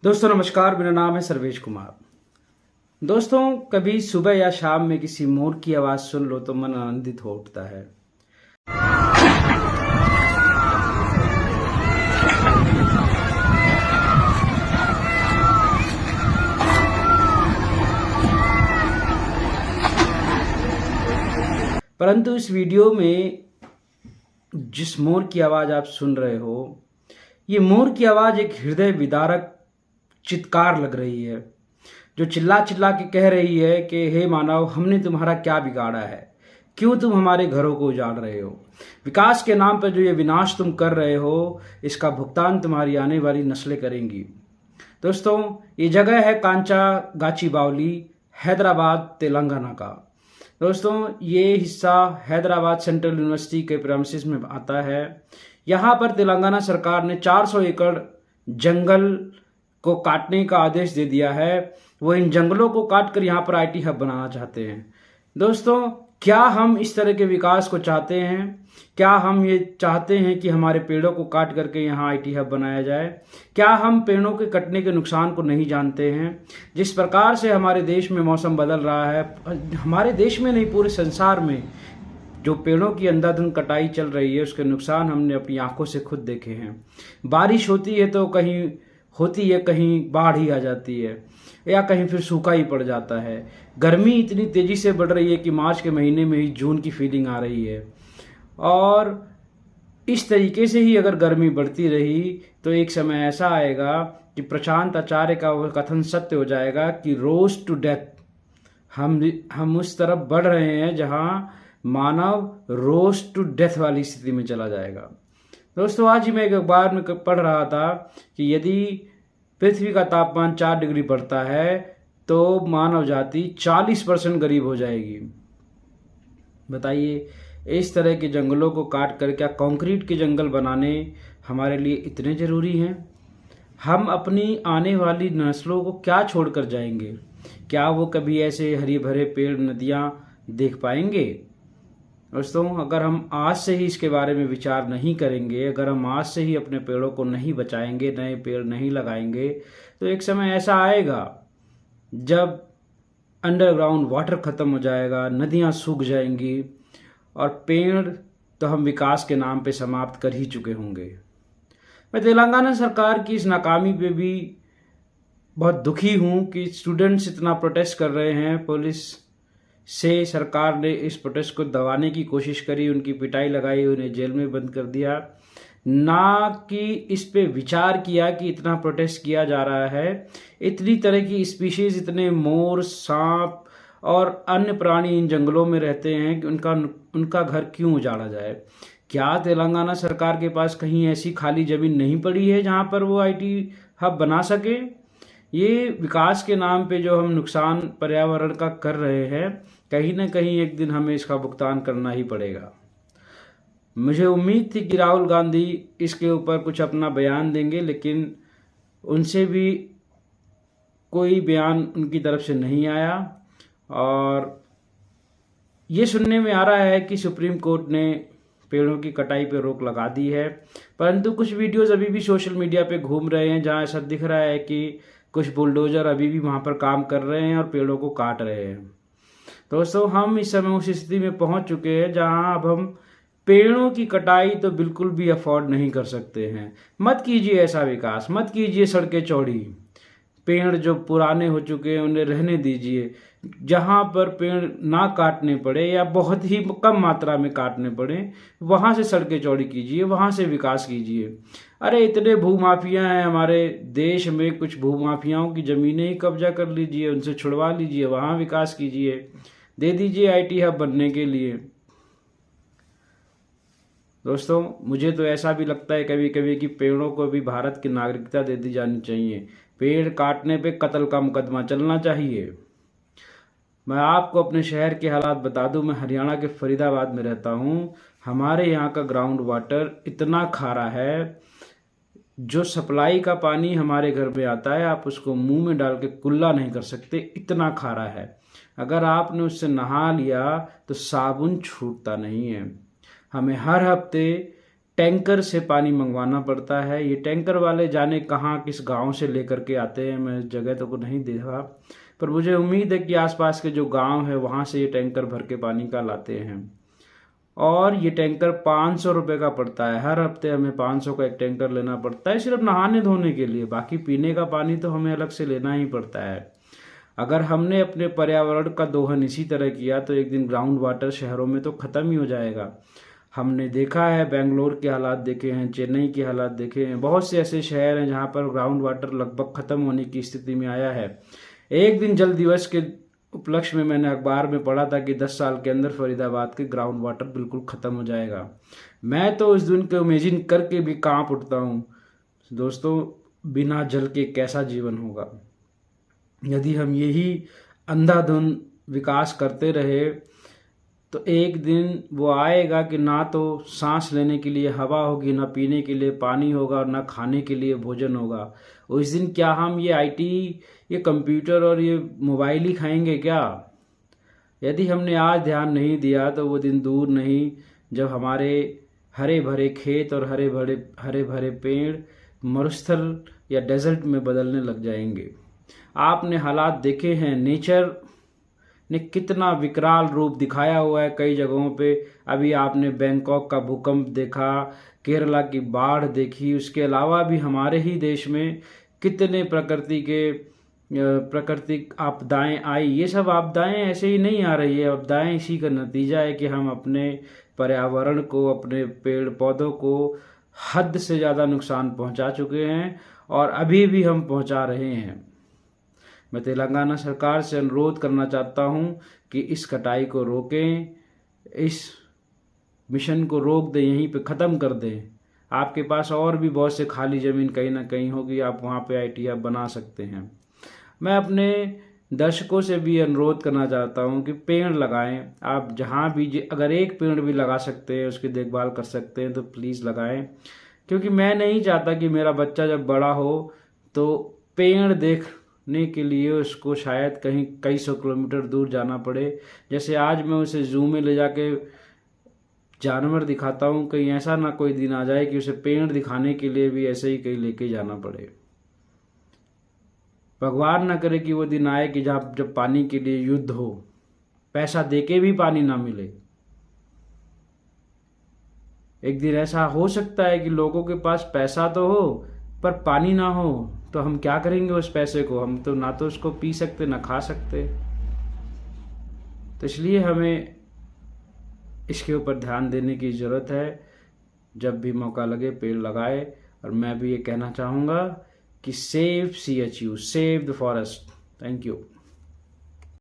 दोस्तों नमस्कार, मेरा नाम है सर्वेश कुमार। दोस्तों, कभी सुबह या शाम में किसी मोर की आवाज़ सुन लो तो मन आनंदित हो उठता है। परंतु इस वीडियो में जिस मोर की आवाज़ आप सुन रहे हो, ये मोर की आवाज़ एक हृदय विदारक चित्कार लग रही है, जो चिल्ला चिल्ला के कह रही है कि हे मानव, हमने तुम्हारा क्या बिगाड़ा है, क्यों तुम हमारे घरों को उजाड़ रहे हो। विकास के नाम पर जो ये विनाश तुम कर रहे हो, इसका भुगतान तुम्हारी आने वाली नस्लें करेंगी। दोस्तों, ये जगह है कांचा गाची बावली, हैदराबाद, तेलंगाना का। दोस्तों, ये हिस्सा हैदराबाद सेंट्रल यूनिवर्सिटी के प्रेमिसेस में आता है। यहाँ पर तेलंगाना सरकार ने 400 एकड़ जंगल को काटने का आदेश दे दिया है। वो इन जंगलों को काटकर यहाँ पर आईटी हब बनाना चाहते हैं। दोस्तों, क्या हम इस तरह के विकास को चाहते हैं? क्या हम ये चाहते हैं कि हमारे पेड़ों को काट करके यहाँ आईटी हब बनाया जाए? क्या हम पेड़ों के कटने के नुकसान को नहीं जानते हैं? जिस प्रकार से हमारे देश में मौसम बदल रहा है, हमारे देश में नहीं पूरे संसार में जो पेड़ों की अंधाधुंध कटाई चल रही है, उसके नुकसान हमने अपनी आंखों से खुद देखे हैं। बारिश होती है तो कहीं होती है, कहीं बाढ़ ही आ जाती है, या कहीं फिर सूखा ही पड़ जाता है। गर्मी इतनी तेज़ी से बढ़ रही है कि मार्च के महीने में ही जून की फीलिंग आ रही है। और इस तरीके से ही अगर गर्मी बढ़ती रही तो एक समय ऐसा आएगा कि प्रशांत आचार्य का वह कथन सत्य हो जाएगा कि रोज टू डेथ हम उस तरफ बढ़ रहे हैं जहां मानव रोज टू डेथ वाली स्थिति में चला जाएगा। दोस्तों, आज ही मैं एक अखबार में पढ़ रहा था कि यदि पृथ्वी का तापमान 4 डिग्री बढ़ता है तो मानव जाति 40% गरीब हो जाएगी। बताइए, इस तरह के जंगलों को काट कर क्या कंक्रीट के जंगल बनाने हमारे लिए इतने ज़रूरी हैं? हम अपनी आने वाली नस्लों को क्या छोड़कर जाएंगे? क्या वो कभी ऐसे हरे भरे पेड़, नदियाँ देख पाएंगे? दोस्तों, अगर हम आज से ही इसके बारे में विचार नहीं करेंगे, अगर हम आज से ही अपने पेड़ों को नहीं बचाएंगे, नए पेड़ नहीं लगाएंगे, तो एक समय ऐसा आएगा जब अंडरग्राउंड वाटर खत्म हो जाएगा, नदियां सूख जाएंगी और पेड़ तो हम विकास के नाम पे समाप्त कर ही चुके होंगे। मैं तेलंगाना सरकार की इस नाकामी पे भी बहुत दुखी हूँ कि स्टूडेंट्स इतना प्रोटेस्ट कर रहे हैं। पुलिस से सरकार ने इस प्रोटेस्ट को दबाने की कोशिश करी, उनकी पिटाई लगाई, उन्हें जेल में बंद कर दिया, ना कि इस पे विचार किया कि इतना प्रोटेस्ट किया जा रहा है। इतनी तरह की स्पीशीज, इतने मोर, सांप और अन्य प्राणी इन जंगलों में रहते हैं कि उनका घर क्यों उजाड़ा जाए? क्या तेलंगाना सरकार के पास कहीं ऐसी खाली जमीन नहीं पड़ी है जहां पर वो आईटी हब बना सके? ये विकास के नाम पे जो हम नुकसान पर्यावरण का कर रहे हैं, कहीं ना कहीं एक दिन हमें इसका भुगतान करना ही पड़ेगा। मुझे उम्मीद थी कि राहुल गांधी इसके ऊपर कुछ अपना बयान देंगे, लेकिन उनसे भी कोई बयान उनकी तरफ से नहीं आया। और ये सुनने में आ रहा है कि सुप्रीम कोर्ट ने पेड़ों की कटाई पर रोक लगा दी है, परंतु कुछ वीडियोस अभी भी सोशल मीडिया पे घूम रहे हैं जहां ऐसा दिख रहा है कि कुछ बुलडोजर अभी भी वहां पर काम कर रहे हैं और पेड़ों को काट रहे हैं। दोस्तों, हम इस समय उस स्थिति में पहुंच चुके हैं जहां अब हम पेड़ों की कटाई तो बिल्कुल भी अफोर्ड नहीं कर सकते हैं। मत कीजिए ऐसा विकास, मत कीजिए सड़कें चौड़ी। पेड़ जो पुराने हो चुके हैं उन्हें रहने दीजिए। जहाँ पर पेड़ ना काटने पड़े या बहुत ही कम मात्रा में काटने पड़े, वहाँ से सड़कें चौड़ी कीजिए, वहाँ से विकास कीजिए। अरे इतने भूमाफिया हैं हमारे देश में, कुछ भूमाफियाओं की ज़मीनें ही कब्जा कर लीजिए, उनसे छुड़वा लीजिए, वहाँ विकास कीजिए, दे दीजिए आईटी हब बनने के लिए। दोस्तों, मुझे तो ऐसा भी लगता है कभी कभी कि पेड़ों को भी भारत की नागरिकता दे दी जानी चाहिए। पेड़ काटने पे कत्ल का मुकदमा चलना चाहिए। मैं आपको अपने शहर के हालात बता दूं, मैं हरियाणा के फरीदाबाद में रहता हूं। हमारे यहाँ का ग्राउंड वाटर इतना खारा है, जो सप्लाई का पानी हमारे घर में आता है आप उसको मुंह में डाल के कुल्ला नहीं कर सकते, इतना खारा है। अगर आपने उससे नहा लिया तो साबुन छूटता नहीं है। हमें हर हफ्ते टैंकर से पानी मंगवाना पड़ता है। ये टैंकर वाले जाने कहाँ किस गांव से लेकर के आते हैं, मैं जगह तो को नहीं देखा, पर मुझे उम्मीद है कि आसपास के जो गांव है वहाँ से ये टैंकर भर के पानी का लाते हैं। और ये टैंकर 500 रुपये का पड़ता है। हर हफ्ते हमें 500 का एक टैंकर लेना पड़ता है, सिर्फ नहाने धोने के लिए। बाकी पीने का पानी तो हमें अलग से लेना ही पड़ता है। अगर हमने अपने पर्यावरण का दोहन इसी तरह किया तो एक दिन ग्राउंड वाटर शहरों में तो ख़त्म ही हो जाएगा। हमने देखा है, बेंगलोर के हालात देखे हैं, चेन्नई के हालात देखे हैं, बहुत से ऐसे शहर हैं जहाँ पर ग्राउंड वाटर लगभग ख़त्म होने की स्थिति में आया है। एक दिन जल दिवस के उपलक्ष्य में मैंने अखबार में पढ़ा था कि 10 साल के अंदर फरीदाबाद के ग्राउंड वाटर बिल्कुल ख़त्म हो जाएगा। मैं तो उस दिन को इमेजिन करके भी कांप उठता हूँ। दोस्तों, बिना जल के कैसा जीवन होगा। यदि हम यही अंधाधुंध विकास करते रहे तो एक दिन वो आएगा कि ना तो सांस लेने के लिए हवा होगी, ना पीने के लिए पानी होगा, और ना खाने के लिए भोजन होगा। उस दिन क्या हम ये आईटी, ये कंप्यूटर और ये मोबाइल ही खाएंगे क्या? यदि हमने आज ध्यान नहीं दिया तो वो दिन दूर नहीं जब हमारे हरे भरे खेत और हरे भरे पेड़ मरुस्थल या डेजर्ट में बदलने लग जाएंगे। आपने हालात देखे हैं, नेचर ने कितना विकराल रूप दिखाया हुआ है कई जगहों पे। अभी आपने बैंकॉक का भूकंप देखा, केरला की बाढ़ देखी, उसके अलावा भी हमारे ही देश में कितने प्राकृतिक आपदाएं आई। ये सब आपदाएं ऐसे ही नहीं आ रही है, आपदाएं इसी का नतीजा है कि हम अपने पर्यावरण को, अपने पेड़ पौधों को हद से ज़्यादा नुकसान पहुंचा चुके हैं और अभी भी हम पहुंचा रहे हैं। मैं तेलंगाना सरकार से अनुरोध करना चाहता हूं कि इस कटाई को रोकें, इस मिशन को रोक दें, यहीं पे ख़त्म कर दें। आपके पास और भी बहुत से खाली ज़मीन कहीं ना कहीं होगी, आप वहाँ पे आईटी हब बना सकते हैं। मैं अपने दर्शकों से भी अनुरोध करना चाहता हूँ कि पेड़ लगाएं। आप जहाँ भी अगर एक पेड़ भी लगा सकते हैं, उसकी देखभाल कर सकते हैं तो प्लीज़ लगाएं, क्योंकि मैं नहीं चाहता कि मेरा बच्चा जब बड़ा हो तो पेड़ देखने के लिए उसको शायद कहीं कई सौ किलोमीटर दूर जाना पड़े। जैसे आज मैं उसे जू में ले जाके जानवर दिखाता हूँ, कहीं ऐसा ना कोई दिन आ जाए कि उसे पेड़ दिखाने के लिए भी ऐसे ही कहीं लेके जाना पड़े। भगवान ना करे कि वो दिन आए कि जब पानी के लिए युद्ध हो, पैसा देके भी पानी ना मिले। एक दिन ऐसा हो सकता है कि लोगों के पास पैसा तो हो पर पानी ना हो, तो हम क्या करेंगे उस पैसे को? हम तो ना तो उसको पी सकते ना खा सकते। तो इसलिए हमें इसके ऊपर ध्यान देने की ज़रूरत है। जब भी मौका लगे पेड़ लगाए। और मैं भी ये कहना चाहूँगा कि save CHU, save the forest. Thank you.